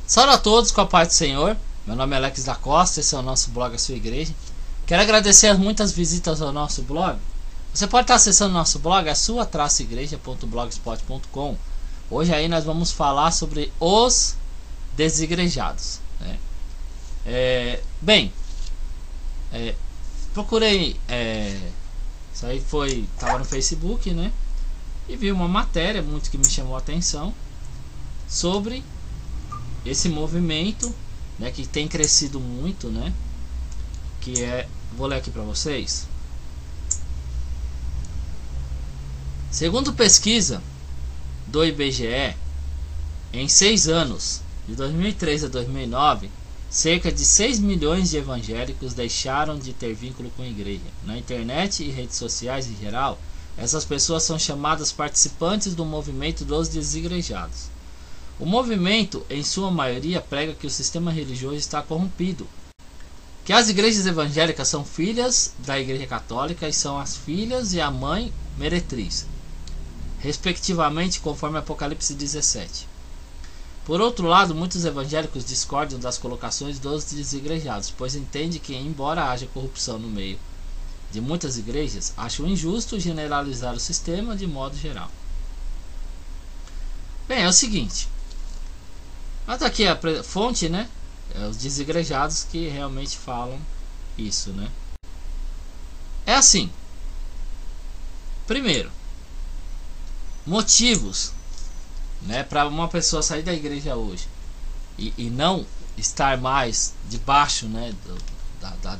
Salve a todos com a paz do Senhor. Meu nome é Alex da Costa, esse é o nosso blog A Sua Igreja. Quero agradecer as muitas visitas ao nosso blog. Você pode estar acessando o nosso blog, asua-igreja.blogspot.com. Hoje aí nós vamos falar sobre os desigrejados, né? Procurei, isso aí estava no Facebook, né? E vi uma matéria muito que me chamou a atenção sobre esse movimento, né, que tem crescido muito, né? Vou ler aqui para vocês. Segundo pesquisa do IBGE, em 6 anos, de 2003 a 2009, cerca de 6 milhões de evangélicos deixaram de ter vínculo com a igreja. Na internet e redes sociais em geral, essas pessoas são chamadas participantes do movimento dos desigrejados. O movimento, em sua maioria, prega que o sistema religioso está corrompido, que as igrejas evangélicas são filhas da Igreja Católica e são as filhas e a mãe meretriz, respectivamente, conforme Apocalipse 17. Por outro lado, muitos evangélicos discordam das colocações dos desigrejados, pois entendem que, embora haja corrupção no meio de muitas igrejas, acham injusto generalizar o sistema de modo geral. Bem, é o seguinte. Mas aqui a fonte, né? É os desigrejados que realmente falam isso, né? É assim. Primeiro, motivos, né, para uma pessoa sair da igreja hoje e não estar mais debaixo, né,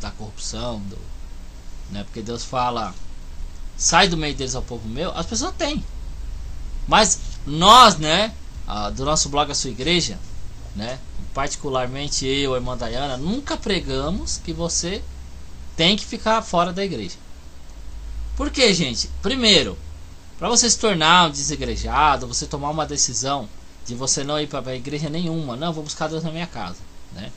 da corrupção, né? Porque Deus fala: sai do meio deles ao povo meu. As pessoas têm, mas nós, né, do nosso blog A Sua Igreja, né, particularmente eu e a irmã Dayana, nunca pregamos que você tem que ficar fora da igreja. Por quê, gente? Primeiro, para você se tornar um desigrejado, você tomar uma decisão de você não ir para a igreja nenhuma, não, vou buscar Deus na minha casa, né?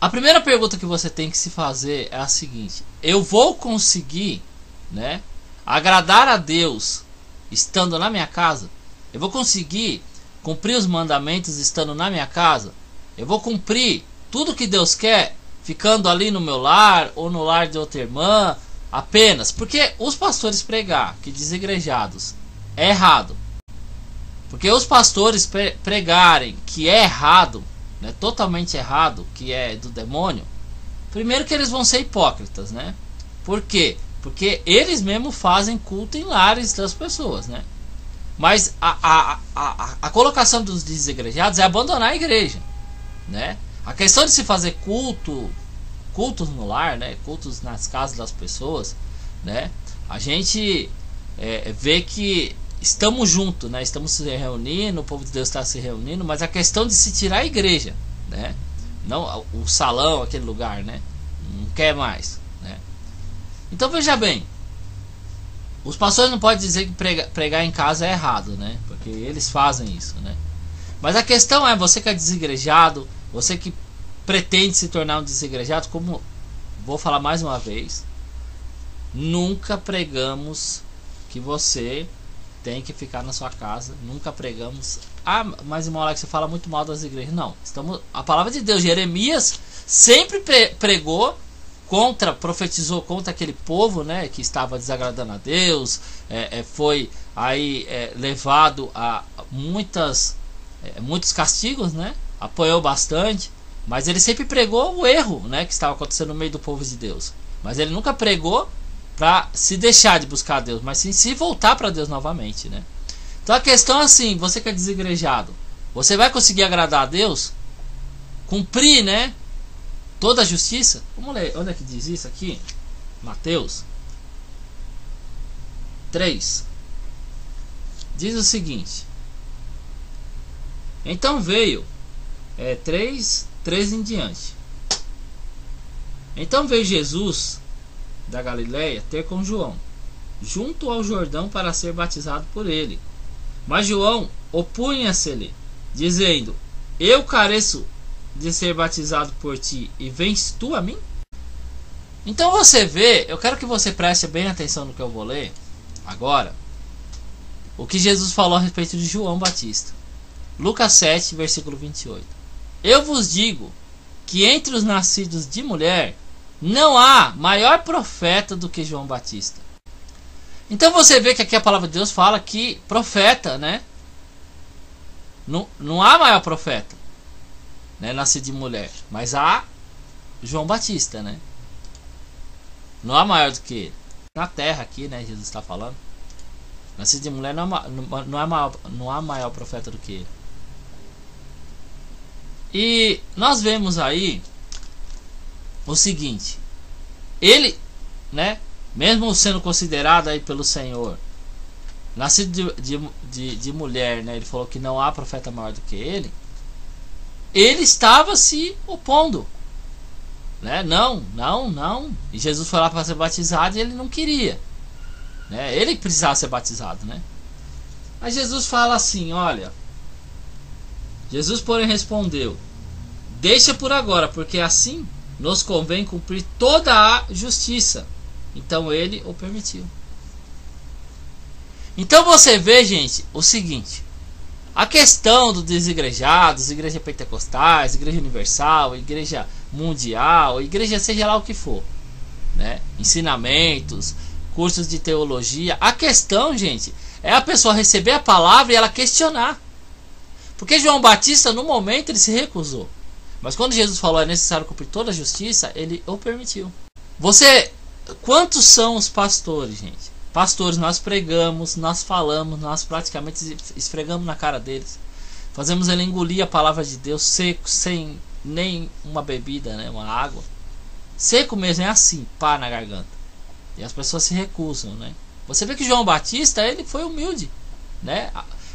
A primeira pergunta que você tem que se fazer é a seguinte: eu vou conseguir, né, agradar a Deus estando na minha casa? Eu vou conseguir cumprir os mandamentos estando na minha casa? Eu vou cumprir tudo que Deus quer ficando ali no meu lar ou no lar de outra irmã apenas? Porque os pastores pregar que desigrejados é errado, porque os pastores pregarem que é errado, né, totalmente errado, que é do demônio, primeiro que eles vão ser hipócritas, né? Por quê? Porque eles mesmos fazem culto em lares das pessoas, né? Mas a colocação dos desigrejados é abandonar a igreja, né? A questão de se fazer cultos no lar, né, cultos nas casas das pessoas, né, a gente vê que estamos juntos, né, estamos se reunindo, o povo de Deus está se reunindo, mas a questão de se tirar a igreja, né, não o salão, aquele lugar, né, não quer mais, né. Então veja bem, os pastores não podem dizer que pregar em casa é errado, né, porque eles fazem isso, né. Mas a questão é, você que é desigrejado, você que pretende se tornar um desigrejado, como vou falar mais uma vez, nunca pregamos que você tem que ficar na sua casa, nunca pregamos: ah, mas irmão Alex, você fala muito mal das igrejas. Não, a palavra de Deus, Jeremias sempre pregou profetizou contra aquele povo, né, que estava desagradando a Deus, foi aí levado a muitos castigos, né, apoiou bastante, mas ele sempre pregou o erro, né, que estava acontecendo no meio do povo de Deus. Mas ele nunca pregou para se deixar de buscar a Deus, mas sim se voltar para Deus novamente, né. Então a questão é assim: você que é desigrejado, você vai conseguir agradar a Deus? Cumprir, né, toda a justiça? Vamos ler, onde é que diz isso aqui? Mateus 3 diz o seguinte: então veio 3 em diante. Então veio Jesus da Galileia ter com João junto ao Jordão para ser batizado por ele. Mas João opunha-se-lhe, dizendo: eu careço de ser batizado por ti, e vens tu a mim? Então você vê, eu quero que você preste bem atenção no que eu vou ler agora, o que Jesus falou a respeito de João Batista. Lucas 7, versículo 28. Eu vos digo que entre os nascidos de mulher não há maior profeta do que João Batista. Então você vê que aqui a palavra de Deus fala que profeta, né? Não há maior profeta, né, nascido de mulher, mas há João Batista, né? Não há maior do que ele. Na terra aqui, né, Jesus está falando. Nascido de mulher não há maior profeta do que ele. E nós vemos aí o seguinte: ele, né, mesmo sendo considerado aí pelo Senhor nascido de mulher, né, ele falou que não há profeta maior do que ele. Ele estava se opondo, né? Não. E Jesus foi lá para ser batizado e ele não queria, né? Ele precisava ser batizado, né? Mas Jesus fala assim, olha. Jesus, porém, respondeu: deixa por agora, porque assim nos convém cumprir toda a justiça. Então ele o permitiu. Então você vê, gente, o seguinte: a questão dos desigrejados, igreja pentecostais, igreja universal, igreja mundial, igreja seja lá o que for, né? Ensinamentos, cursos de teologia. A questão, gente, é a pessoa receber a palavra e ela questionar. Porque João Batista, no momento, ele se recusou. Mas quando Jesus falou é necessário cumprir toda a justiça, ele o permitiu. Quantos são os pastores, gente? Pastores, nós pregamos, nós falamos, nós praticamente esfregamos na cara deles. Fazemos ele engolir a palavra de Deus seco, sem nem uma bebida, né, uma água. Seco mesmo, é assim, pá na garganta. E as pessoas se recusam, né? Você vê que João Batista, ele foi humilde, né?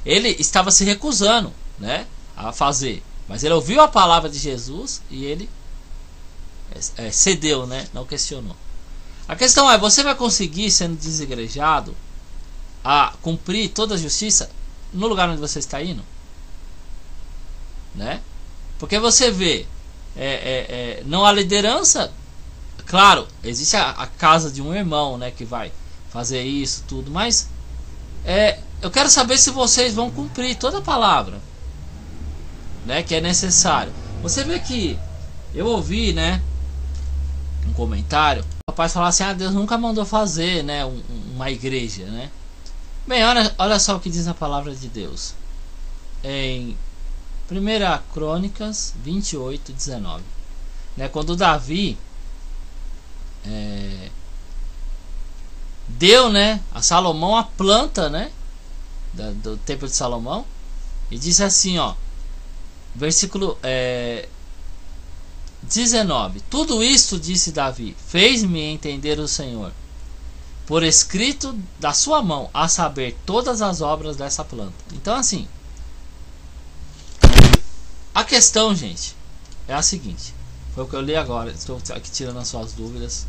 Ele estava se recusando, né, a fazer. Mas ele ouviu a palavra de Jesus e ele cedeu, né? Não questionou. A questão é, você vai conseguir, sendo desigrejado, a cumprir toda a justiça no lugar onde você está indo? Né? Porque você vê, não há liderança. Claro, existe a casa de um irmão, né, que vai fazer isso, tudo. Mas eu quero saber se vocês vão cumprir toda a palavra, né, que é necessário. Você vê que eu ouvi, né, um comentário, o rapaz falar assim: Deus nunca mandou fazer, né, uma igreja, né? Bem, olha só o que diz a palavra de Deus em 1 Crônicas 28, 19, né, quando Davi deu, né, a Salomão a planta, né, do templo de Salomão, e disse assim, ó, versículo 19: tudo isto, disse Davi, fez-me entender o Senhor, por escrito da sua mão, a saber, todas as obras dessa planta. Então, assim, a questão, gente, é a seguinte. Foi o que eu li agora, estou aqui tirando as suas dúvidas,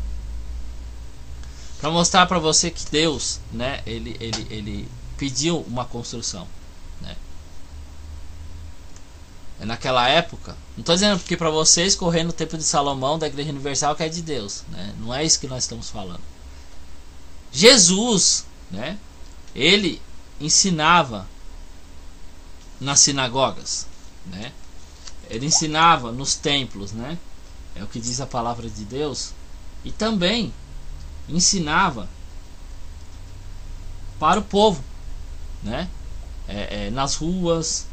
para mostrar para você que Deus, né, ele pediu uma construção, né? Naquela época, não estou dizendo que para vocês correr no templo de Salomão da Igreja Universal que é de Deus, né? Não é isso que nós estamos falando. Jesus, né, ele ensinava nas sinagogas, né? Ele ensinava nos templos, né? É o que diz a palavra de Deus. E também ensinava para o povo, né? Nas ruas.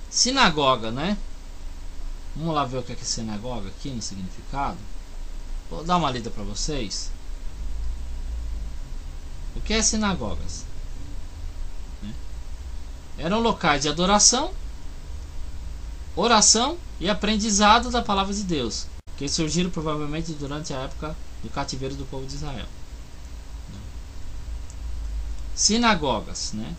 Sinagoga, né? Vamos lá ver o que é sinagoga aqui no significado. Vou dar uma lida para vocês. O que é sinagogas? Eram locais de adoração, oração e aprendizado da palavra de Deus, que surgiram provavelmente durante a época do cativeiro do povo de Israel. Sinagogas, né?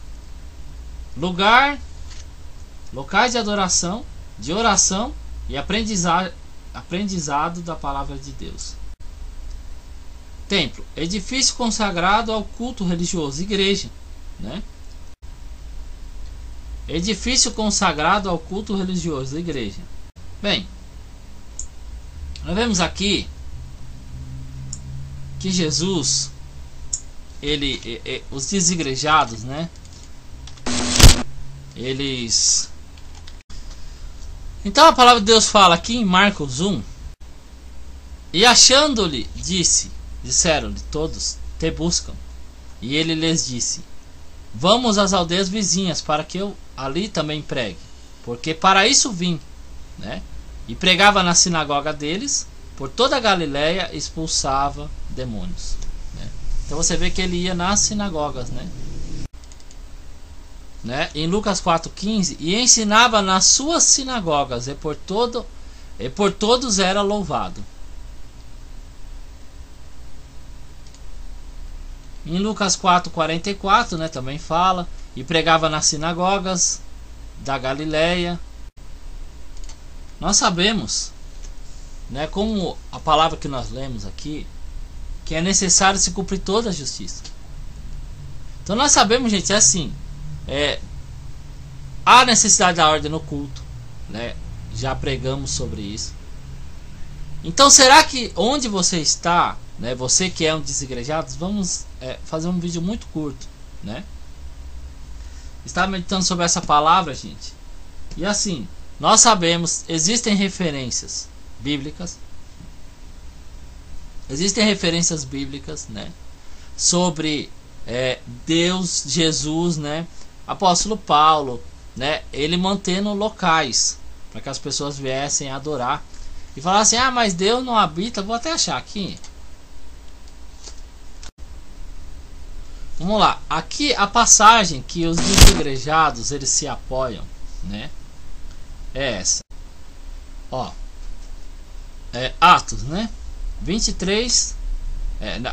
Locais de adoração, de oração e aprendizado da palavra de Deus. Templo, edifício consagrado ao culto religioso, igreja, né? Edifício consagrado ao culto religioso, igreja. Bem, nós vemos aqui que Jesus, os desigrejados, né, eles Então a palavra de Deus fala aqui em Marcos 1: e achando-lhe, disseram-lhe todos: te buscam. E ele lhes disse: vamos às aldeias vizinhas, para que eu ali também pregue, porque para isso vim, né? E pregava na sinagoga deles, por toda a Galiléia, expulsava demônios, né? Então você vê que ele ia nas sinagogas, né? Em Lucas 4,15, e ensinava nas suas sinagogas, e por todos era louvado. Em Lucas 4,44, né, também fala, e pregava nas sinagogas da Galiléia. Nós sabemos, né, como a palavra que nós lemos aqui, que é necessário se cumprir toda a justiça. Então nós sabemos, gente, é assim, há necessidade da ordem no culto, né? Já pregamos sobre isso. Então será que onde você está, né, você que é um desigrejado, vamos fazer um vídeo muito curto, né? Está meditando sobre essa palavra, gente. E assim, nós sabemos, existem referências bíblicas. Existem referências bíblicas, né, sobre Deus, Jesus, né, apóstolo Paulo, né, ele mantendo locais para que as pessoas viessem adorar e falar assim: ah, mas Deus não habita. Vou até achar aqui. Vamos lá. Aqui a passagem que os desigrejados eles se apoiam, né, é essa. Ó, Atos, né, 23,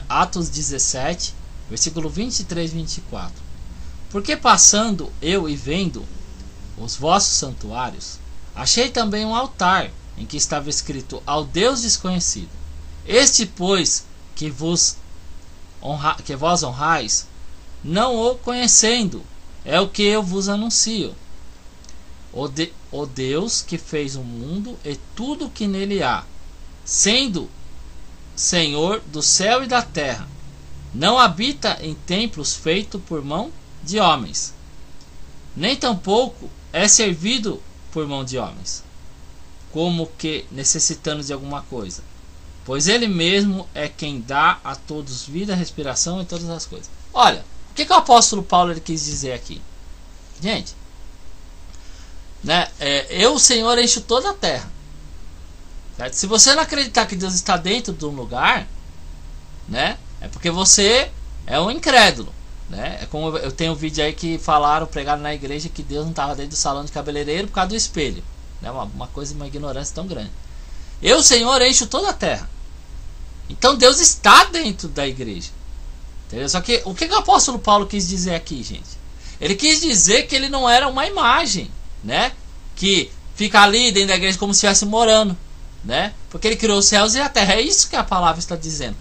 Atos 17, versículo 23 e 24. Porque passando eu e vendo os vossos santuários, achei também um altar em que estava escrito: ao Deus desconhecido. Este, pois, que vós honrais, não o conhecendo, é o que eu vos anuncio. O Deus que fez o mundo e tudo o que nele há, sendo Senhor do céu e da terra, não habita em templos feitos por mão de homens, nem tampouco é servido por mão de homens, como que necessitando de alguma coisa, pois ele mesmo é quem dá a todos vida, respiração e todas as coisas. Olha, o que o apóstolo Paulo ele quis dizer aqui, gente, né? Eu, o Senhor, encho toda a terra, certo? Se você não acreditar que Deus está dentro de um lugar, né, é porque você é um incrédulo, né? É como eu tenho um vídeo aí que pregaram na igreja que Deus não estava dentro do salão de cabeleireiro por causa do espelho, né? Uma coisa, uma ignorância tão grande. Eu, Senhor, encho toda a terra. Então Deus está dentro da igreja, entendeu? Só que o que o apóstolo Paulo quis dizer aqui, gente? Ele quis dizer que ele não era uma imagem, né, que fica ali dentro da igreja como se estivesse morando, né? Porque ele criou os céus e a terra. É isso que a palavra está dizendo.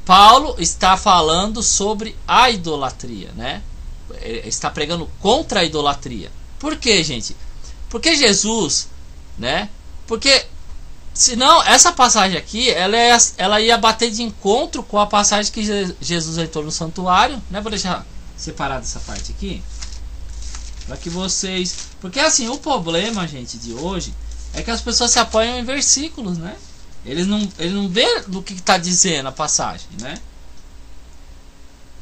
Paulo está falando sobre a idolatria, né? Ele está pregando contra a idolatria. Por quê, gente? Porque Jesus, né? Porque senão essa passagem aqui ela ia bater de encontro com a passagem que Jesus entrou no santuário, né? Vou deixar separado essa parte aqui para que vocês, porque assim, o problema, gente, de hoje é que as pessoas se apoiam em versículos, né? Eles não vê do que está dizendo a passagem, né?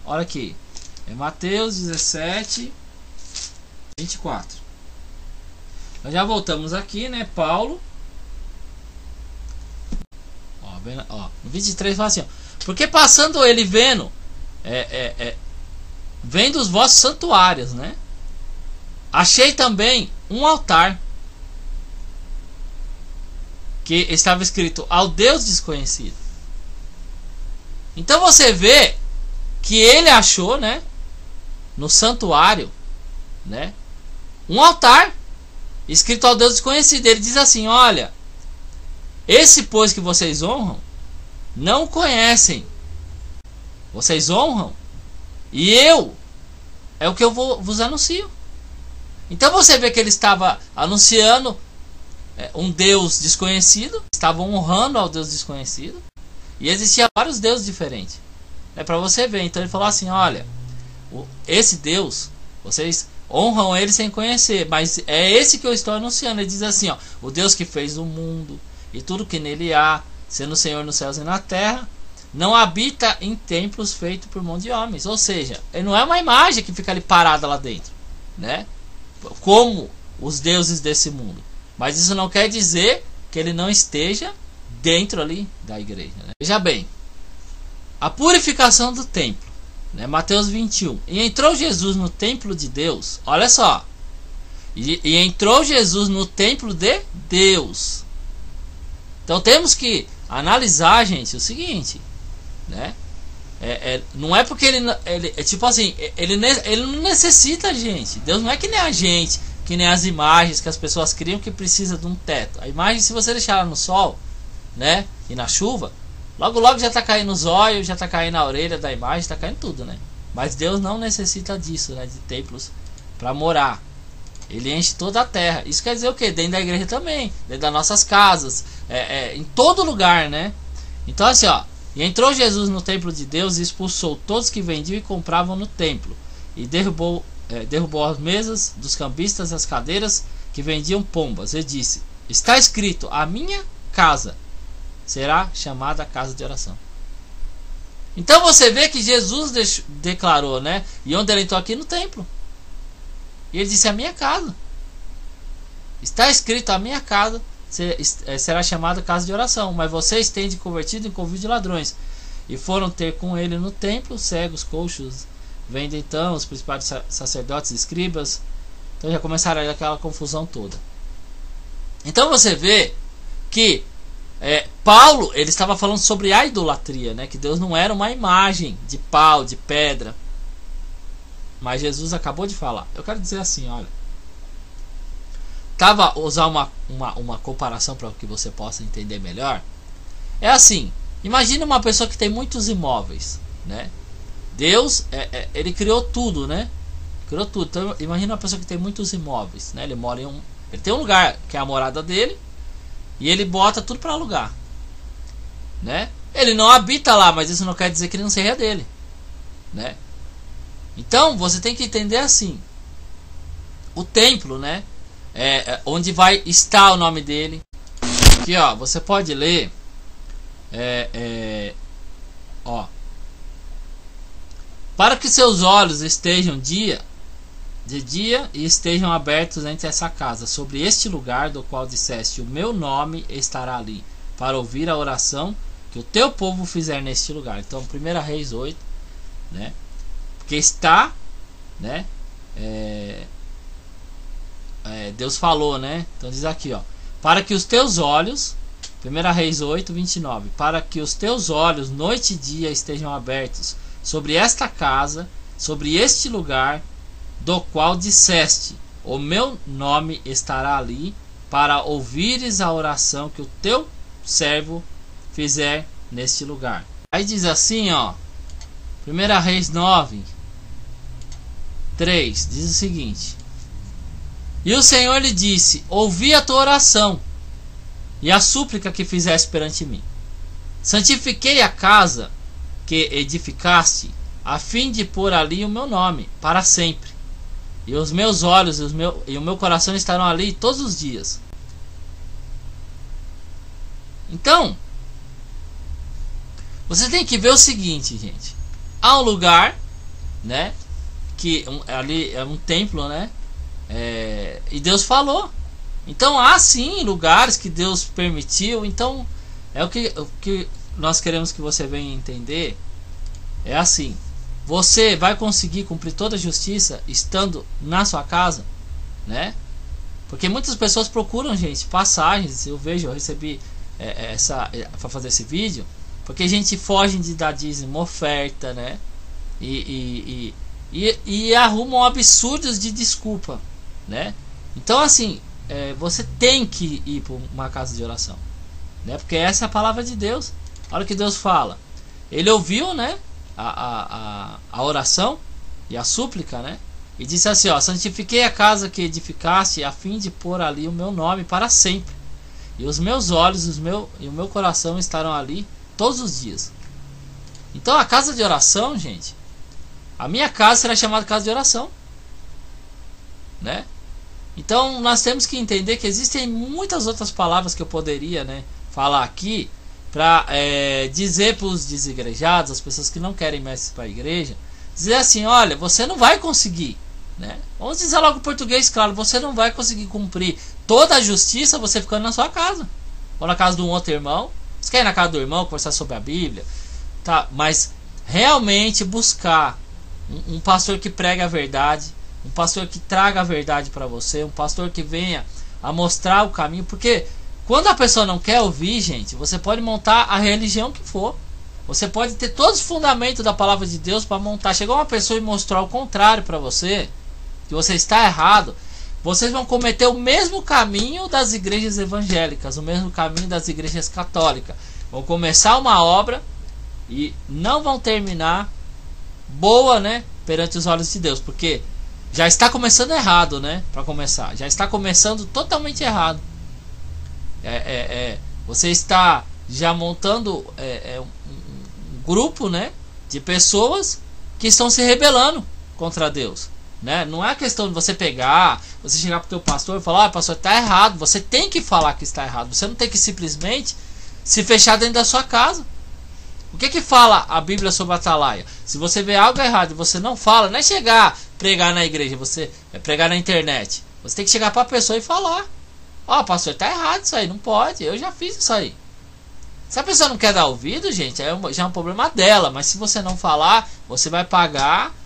Olha aqui, é Mateus 17, 24. Nós já voltamos aqui, né? Paulo, no 23 fala assim, ó, porque passando ele vendo vendo os vossos santuários, né, achei também um altar que estava escrito: ao Deus desconhecido. Então você vê que ele achou, né, no santuário, né, um altar escrito: ao Deus desconhecido. Ele diz assim: olha, esse pois que vocês honram, não conhecem. Vocês honram, e eu é o que eu vos anuncio. Então você vê que ele estava anunciando um Deus desconhecido, estavam honrando ao Deus desconhecido, e existia vários deuses diferentes. É para você ver. Então ele falou assim: olha, esse Deus, vocês honram ele sem conhecer. Mas é esse que eu estou anunciando. Ele diz assim, ó, o Deus que fez o mundo e tudo que nele há, sendo o Senhor nos céus e na terra, não habita em templos feitos por mão de homens. Ou seja, ele não é uma imagem que fica ali parada lá dentro, né? Como os deuses desse mundo. Mas isso não quer dizer que ele não esteja dentro ali da igreja, né? Veja bem, a purificação do templo, né? Mateus 21. E entrou Jesus no templo de Deus. Olha só. E entrou Jesus no templo de Deus. Então temos que analisar, gente, o seguinte, né? Não é porque ele tipo assim, ele não necessita, gente. Deus não é que nem a gente, que nem as imagens que as pessoas criam que precisa de um teto. A imagem, se você deixar ela no sol, né, e na chuva, logo logo já está caindo os olhos, já está caindo a orelha da imagem, está caindo tudo, né? Mas Deus não necessita disso, né, de templos para morar. Ele enche toda a terra. Isso quer dizer o quê? Dentro da igreja também, dentro das nossas casas, em todo lugar, né? Então assim, ó, e entrou Jesus no templo de Deus e expulsou todos que vendiam e compravam no templo, e derrubou as mesas dos cambistas, as cadeiras que vendiam pombas, e disse: está escrito, a minha casa será chamada casa de oração. Então você vê que Jesus declarou, né? E onde ele entrou? Aqui no templo. E ele disse: a minha casa. Está escrito, a minha casa será chamada casa de oração. Mas vocês têm de convertido em convívio de ladrões. E foram ter com ele no templo cegos, coxos. Vendem então os principais sacerdotes e escribas. Então já começaram aí aquela confusão toda. Então você vê que Paulo, ele estava falando sobre a idolatria, né? Que Deus não era uma imagem de pau, de pedra. Mas Jesus acabou de falar. Eu quero dizer assim, olha, usar uma comparação para que você possa entender melhor. É assim, imagine uma pessoa que tem muitos imóveis, né? Deus, ele criou tudo, né? Criou tudo. Então imagina uma pessoa que tem muitos imóveis, né? Ele mora ele tem um lugar que é a morada dele, e ele bota tudo para alugar, né? Ele não habita lá, mas isso não quer dizer que ele não seja dele, né? Então você tem que entender assim: o templo, né? Onde vai estar o nome dele. Aqui, ó, você pode ler. Ó, para que seus olhos estejam de dia e estejam abertos entre essa casa, sobre este lugar do qual disseste: o meu nome estará ali, para ouvir a oração que o teu povo fizer neste lugar. Então 1 Reis 8, né? Porque está, né? Deus falou, né? Então diz aqui, ó: para que os teus olhos, 1 Reis 8, 29, para que os teus olhos noite e dia estejam abertos sobre esta casa, sobre este lugar do qual disseste: o meu nome estará ali, para ouvires a oração que o teu servo fizer neste lugar. Aí diz assim, ó, 1 Reis 9, 3, diz o seguinte: e o Senhor lhe disse: ouvi a tua oração e a súplica que fizeste perante mim. Santifiquei a casa que edificaste, a fim de pôr ali o meu nome para sempre. E os meus olhos e o meu coração estarão ali todos os dias. Então, você tem que ver o seguinte, gente. Há um lugar, né? Que ali é um templo, né? E Deus falou. Então há sim lugares que Deus permitiu. Então o que nós queremos que você venha entender. É assim: você vai conseguir cumprir toda a justiça estando na sua casa, né? Porque muitas pessoas procuram, gente, passagens. Eu recebi para fazer esse vídeo, porque a gente foge de dar dízimo, oferta, né? E arrumam absurdos de desculpa, né? Então assim, você tem que ir para uma casa de oração, né? Porque essa é a palavra de Deus. Olha o que Deus fala. Ele ouviu, né, a oração e a súplica, né? E disse assim, ó: santifiquei a casa que edificaste, a fim de pôr ali o meu nome para sempre. E os meus olhos e o meu coração estarão ali todos os dias. Então a casa de oração, gente, a minha casa será chamada casa de oração. né? Então nós temos que entender que existem muitas outras palavras que eu poderia, né, falar aqui para dizer para os desigrejados, as pessoas que não querem mais para a igreja, dizer assim: olha, você não vai conseguir, né? Vamos dizer logo em português claro, você não vai conseguir cumprir toda a justiça você ficando na sua casa ou na casa de um outro irmão. Você quer ir na casa do irmão conversar sobre a Bíblia, tá? Mas realmente buscar um pastor que pregue a verdade, um pastor que traga a verdade para você, um pastor que venha a mostrar o caminho, porque quando a pessoa não quer ouvir, gente, você pode montar a religião que for, você pode ter todos os fundamentos da palavra de Deus para montar. Chegou uma pessoa e mostrar o contrário para você, que você está errado, vocês vão cometer o mesmo caminho das igrejas evangélicas, o mesmo caminho das igrejas católicas. Vão começar uma obra e não vão terminar boa, né, perante os olhos de Deus, porque já está começando errado, né, para começar, já está começando totalmente errado. Você está já montando um grupo, né, de pessoas que estão se rebelando contra Deus, né? Não é questão de você pegar, você chegar para o teu pastor e falar: ah, pastor, está errado. Você tem que falar que está errado, você não tem que simplesmente se fechar dentro da sua casa. O que fala a Bíblia sobre a atalaia? Se você vê algo errado e você não fala, não é chegar, pregar na igreja, você pregar na internet. Você tem que chegar para a pessoa e falar: ó, pastor, está errado isso aí, não pode, eu já fiz isso aí. Se a pessoa não quer dar ouvido, gente, já é um problema dela. Mas se você não falar, você vai pagar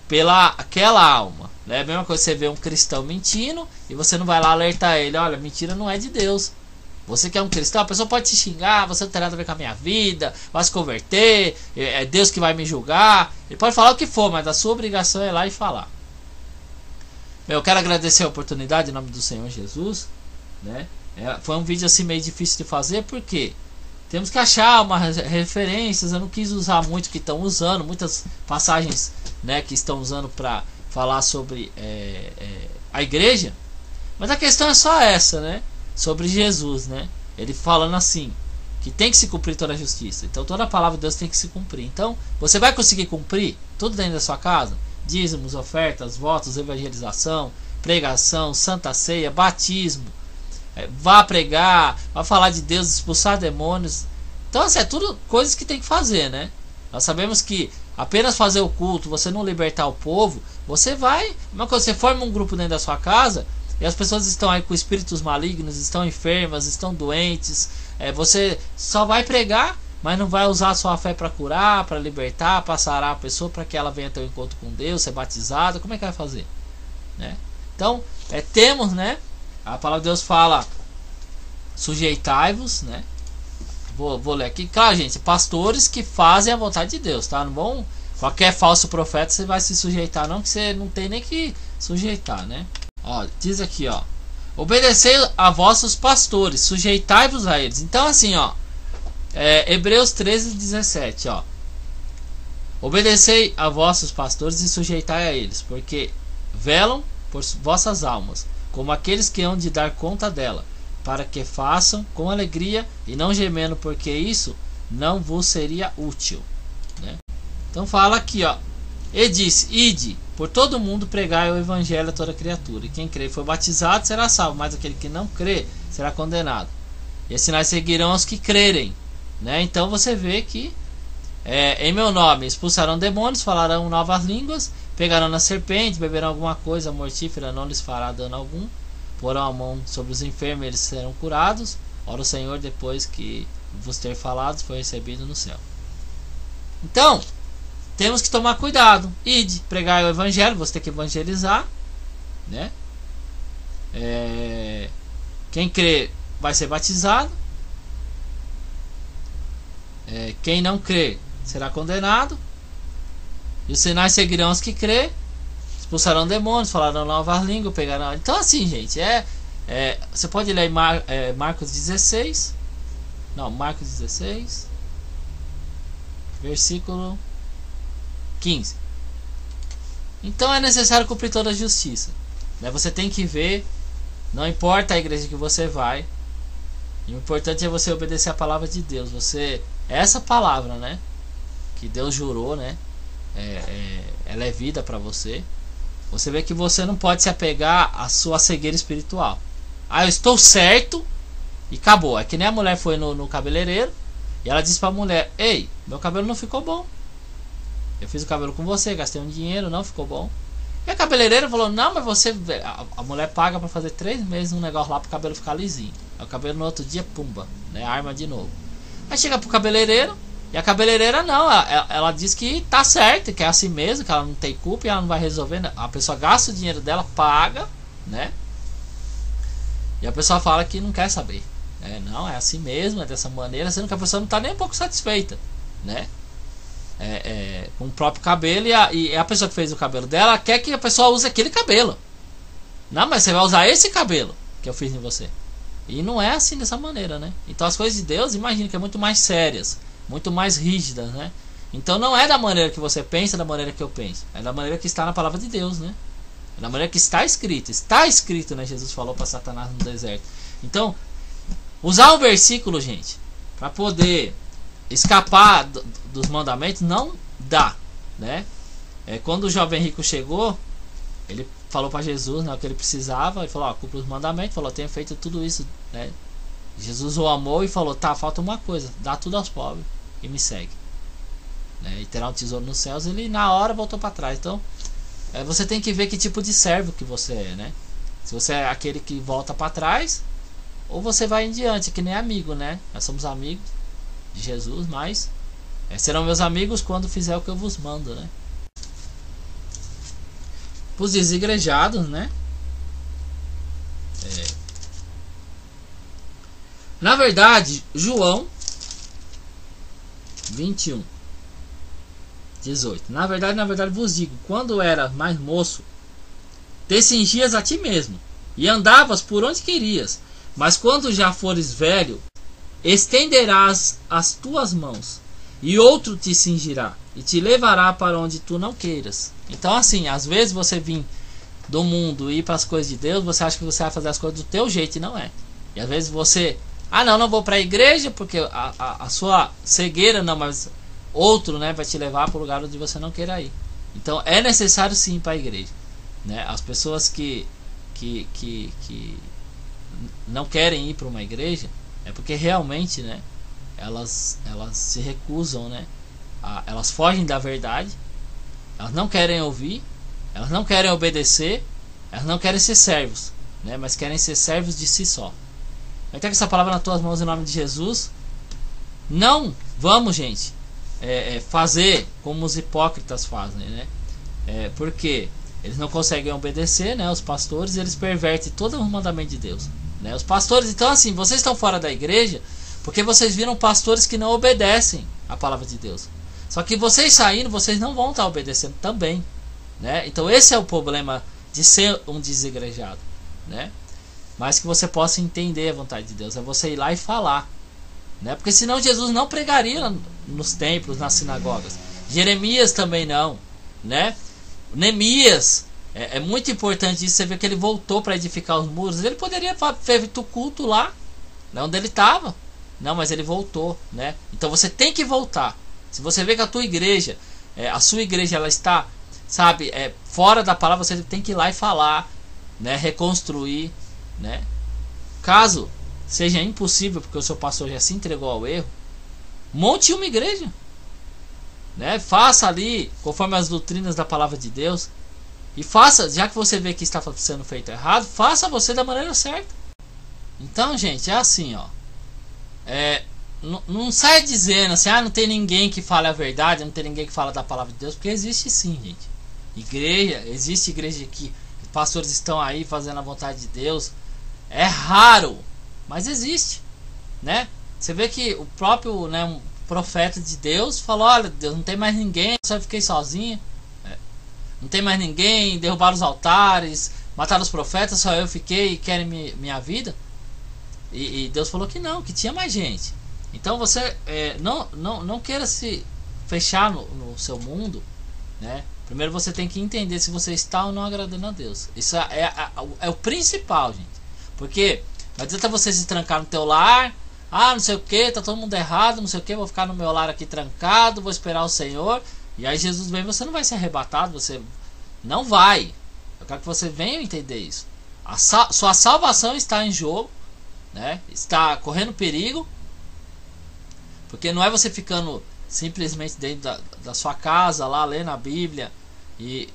pela aquela alma, né? É a mesma coisa, você vê um cristão mentindo e você não vai lá alertar ele: olha, mentira não é de Deus. Você que é um cristão, a pessoa pode te xingar: você não tem nada a ver com a minha vida, vai se converter, é Deus que vai me julgar. Ele pode falar o que for, mas a sua obrigação é ir lá e falar. Eu quero agradecer a oportunidade em nome do Senhor Jesus, né? Foi um vídeo assim meio difícil de fazer, porque temos que achar umas referências. Eu não quis usar muito que estão usando, muitas passagens, né, que estão usando para falar sobre a igreja. Mas a questão é só essa, né? Sobre Jesus, né? Ele falando assim, que tem que se cumprir toda a justiça. Então toda a palavra de Deus tem que se cumprir. Então você vai conseguir cumprir tudo dentro da sua casa? Dízimos, ofertas, votos, evangelização, pregação, santa ceia, batismo. Vá pregar, vá falar de Deus, expulsar demônios. Então assim, é tudo coisas que tem que fazer, né? Nós sabemos que apenas fazer o culto, você não libertar o povo, você vai... Uma coisa, você forma um grupo dentro da sua casa e as pessoas estão aí com espíritos malignos, estão enfermas, estão doentes. Você só vai pregar, mas não vai usar a sua fé para curar, para libertar, para sarar a pessoa, para que ela venha ter um encontro com Deus, ser batizada. Como é que vai fazer, né? Então, temos, né? A palavra de Deus fala: sujeitai-vos, né? Vou ler aqui. Claro, gente, pastores que fazem a vontade de Deus, tá? Não vão, qualquer falso profeta você vai se sujeitar, não, que você não tem nem que sujeitar, né? Ó, diz aqui, ó: obedecei a vossos pastores, sujeitai-vos a eles. Então assim, ó, Hebreus 13:17, ó: obedecei a vossos pastores e sujeitai a eles, porque velam por vossas almas, como aqueles que hão de dar conta dela, para que façam com alegria e não gemendo, porque isso não vos seria útil, né? Então fala aqui, ó: e disse: ide por todo mundo, pregai o evangelho a toda criatura, e quem crê e for batizado será salvo, mas aquele que não crê será condenado. E esses sinais seguirão aos que crerem, né? Então você vê que em meu nome expulsarão demônios, falarão novas línguas, pegarão na serpente, beberão alguma coisa mortífera, não lhes fará dano algum, porão a mão sobre os enfermos, eles serão curados. Ora, o Senhor, depois que vos ter falado, foi recebido no céu. Então temos que tomar cuidado. Ide, pregar o evangelho, você tem que evangelizar, né? Quem crê vai ser batizado, quem não crê será condenado. E os sinais seguirão os que crê, expulsarão demônios, falarão novas línguas, pegarão... Então assim, gente, você pode ler Marcos 16, versículo 15. Então é necessário cumprir toda a justiça, né? Você tem que ver, não importa a igreja que você vai, o importante é você obedecer a palavra de Deus. Essa palavra, né, que Deus jurou, né, ela é vida para você. você vê que você não pode se apegar à sua cegueira espiritual. Ah, eu estou certo e acabou. É que nem a mulher foi no cabeleireiro e ela disse pra mulher: ei, meu cabelo não ficou bom. Eu fiz o cabelo com você, gastei um dinheiro, não ficou bom. E a cabeleireira falou: não, mas você... A mulher paga pra fazer 3 meses um negócio lá pro cabelo ficar lisinho. Aí o cabelo no outro dia, pumba, né, arma de novo. Aí chega pro cabeleireiro e a cabeleireira não, ela diz que tá certo, que é assim mesmo, que ela não tem culpa e ela não vai resolver. A pessoa gasta o dinheiro dela, paga, né? E a pessoa fala que não quer saber. Não, é assim mesmo, é dessa maneira, sendo que a pessoa não tá nem um pouco satisfeita, né? Com o próprio cabelo, e a pessoa que fez o cabelo dela quer que a pessoa use aquele cabelo. Não, mas você vai usar esse cabelo que eu fiz em você. E não é assim dessa maneira, né? Então as coisas de Deus, imagina que é muito mais sérias, muito mais rígidas, né? Então não é da maneira que você pensa, da maneira que eu penso. É da maneira que está na palavra de Deus, né? É da maneira que está escrito. Está escrito, né? Jesus falou para Satanás no deserto. Então, usar o versículo, gente, para poder escapar dos mandamentos não dá, né? Quando o jovem rico chegou, ele falou para Jesus, né, o que ele precisava. Ele falou: cumpre os mandamentos. Falou: tenho feito tudo isso, né? Jesus o amou e falou: tá, falta uma coisa, dá tudo aos pobres e me segue, né? E terá um tesouro nos céus. Ele na hora voltou para trás. Então você tem que ver que tipo de servo que você é, né? Se você é aquele que volta para trás, ou você vai em diante, que nem amigo, né? Nós somos amigos de Jesus, mas serão meus amigos quando fizer o que eu vos mando, né? Para os desigrejados, né? Na verdade, João 21, 18. Na verdade vos digo, quando eras mais moço, te cingias a ti mesmo e andavas por onde querias. Mas quando já fores velho, estenderás as tuas mãos, e outro te cingirá e te levará para onde tu não queiras. Então, assim, às vezes você vir do mundo e ir para as coisas de Deus, você acha que você vai fazer as coisas do teu jeito e não é. E às vezes você: não vou para a igreja porque a sua cegueira, não, mas outro, né, vai te levar para o lugar onde você não queira ir. Então é necessário sim ir para a igreja, né? As pessoas que não querem ir para uma igreja é porque realmente, né, elas se recusam, né? Elas fogem da verdade, elas não querem ouvir, elas não querem obedecer, elas não querem ser servos, né? Mas querem ser servos de si só. Eu tenho essa palavra nas tuas mãos em nome de Jesus. Não vamos, gente, fazer como os hipócritas fazem, né? Porque eles não conseguem obedecer, né? Os pastores, eles pervertem todo o mandamento de Deus, né? Os pastores, então, assim, vocês estão fora da igreja porque vocês viram pastores que não obedecem a palavra de Deus. Só que vocês saindo, vocês não vão estar obedecendo também, né? Então esse é o problema de ser um desigrejado, né? Mas que você possa entender a vontade de Deus, é você ir lá e falar, né? Porque senão Jesus não pregaria nos templos, nas sinagogas. Jeremias também não, né? Neemias, é muito importante isso. Você vê que ele voltou para edificar os muros. Ele poderia ter feito culto lá, né, onde ele estava. Não, mas ele voltou, né? Então você tem que voltar. Se você vê que a tua igreja, a sua igreja, ela está, sabe, fora da palavra, você tem que ir lá e falar, né? Reconstruir, né? Caso seja impossível, porque o seu pastor já se entregou ao erro, monte uma igreja, né? Faça ali conforme as doutrinas da palavra de Deus. E faça, já que você vê que está sendo feito errado, faça você da maneira certa. Então, gente, é assim, ó. Não sai dizendo assim: não tem ninguém que fale a verdade, não tem ninguém que fala da palavra de Deus, porque existe sim, gente. Existe igreja que pastores estão aí fazendo a vontade de Deus. É raro, mas existe, né? Você vê que o próprio, né, um profeta de Deus falou: olha, Deus, não tem mais ninguém, só fiquei sozinho, não tem mais ninguém, derrubaram os altares, mataram os profetas, só eu fiquei e querem minha vida. E Deus falou que não, que tinha mais gente. Então você não queira se fechar no seu mundo, né? Primeiro você tem que entender se você está ou não agradando a Deus. Isso é o principal, gente. Porque não adianta você se trancar no teu lar. Não sei o que, tá todo mundo errado, não sei o que, vou ficar no meu lar aqui trancado, vou esperar o Senhor. E aí Jesus vem, você não vai ser arrebatado, você não vai. Eu quero que você venha entender isso. Sua salvação está em jogo, né? Está correndo perigo, porque não é você ficando simplesmente dentro da sua casa lá lendo a Bíblia e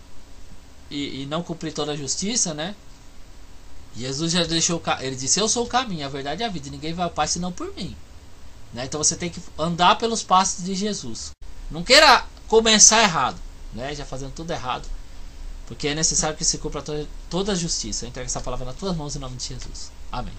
não cumprir toda a justiça, né? Jesus já deixou, ele disse: eu sou o caminho, a verdade e a vida, e ninguém vai ao Pai senão por mim, né? Então você tem que andar pelos passos de Jesus. Não queira começar errado, né? Já fazendo tudo errado, porque é necessário que se cumpra toda a justiça. Eu entrego essa palavra nas tuas mãos em nome de Jesus. Amém.